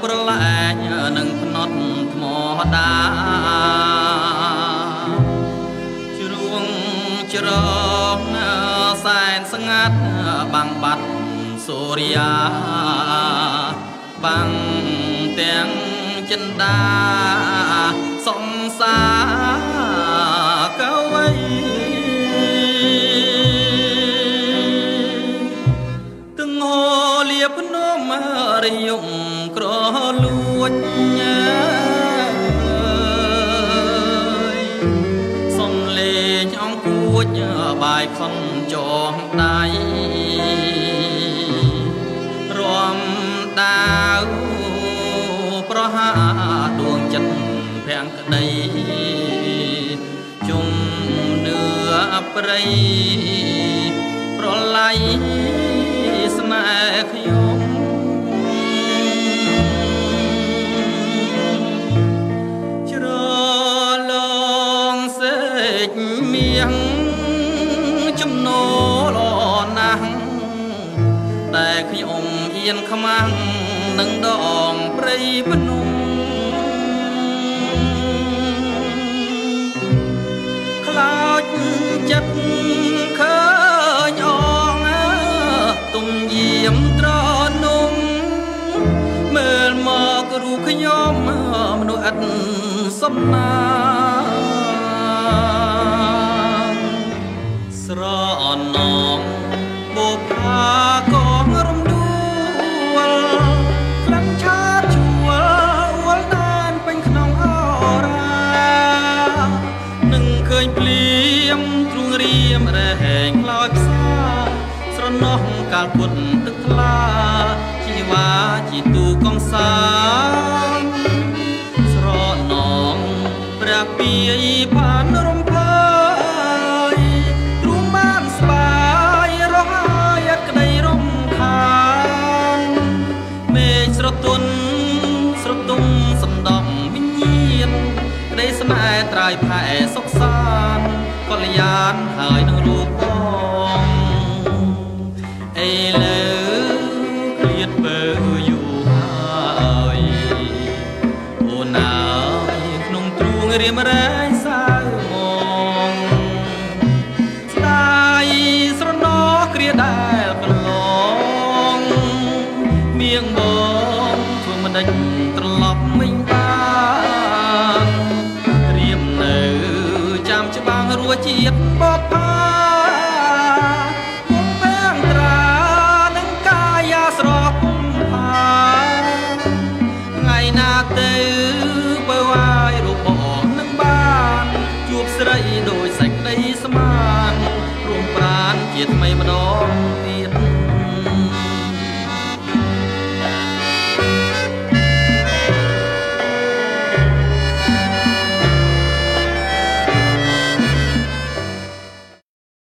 ប្រឡែងនឹងភ្នត់ថ្មដាជ្រួងច្រងសែនស្ងាត់បាំងបាត់សូរិយាបាំងទាំងចិន្តាសង្សារកវៃទាំងហោលៀបភ្នំរយំក្រលួចសំលេងអង្គួចបាយខំចងដៃរំដាវប្រហាដួងចិត្តភាំងក្តីជុំនឿព្រៃប្រឡ័យស្នេហ៍ខ្ញុំច្រឡងសេចមៀងចំណូលណាស់តែខ្ញុំអៀនខ្មាំងនឹងដងព្រៃភ្នំខ្លោចចិត្តឃើញអងទុំយាមត្រនំមើលមករូបខ្ញុំមនុស្សឥតសំណាងស្រណងបុផាកងរំដួលក្លិនឆាតជួលអួលដានពេញក្នុងអរានឹងឃើញភ្លៀមទ្រូងរៀមរែងខ្លោចផ្សាស្រណោះកាលពុតទឹកថ្លាជីវ៉ាជីទូកងសាស្រណងព្រះពីផានរំភើយទ្រូងបានស្បាយរងអាយក្តីរំខានមេឃស្រទន់ស្រទុំសំដំវិញ្ញាណក្តីស្នេហ៍ត្រាយផែសុខសានកល្យានហើយនឹងរូបបងអេលើឃ្លាតបើយូរហើយអូនអើយក្នុងទ្រូងរៀមរែងសៅមងស្ដាយស្រណោះគ្រាដែលកន្លងមៀងបងធ្វើមិនដេចត្រឡប់មិញបានរៀមនៅចាំច្បាំងរួចជាតិបបផាគុំបាំងត្រានឹងកាយាស្រស់គុំផាថ្ងៃណាទៅបើវាយរូបបងនឹងបានជួបស្រីដោយសេចក្តីស្មានរួមប្រានជាថ្មីម្ដងទៀត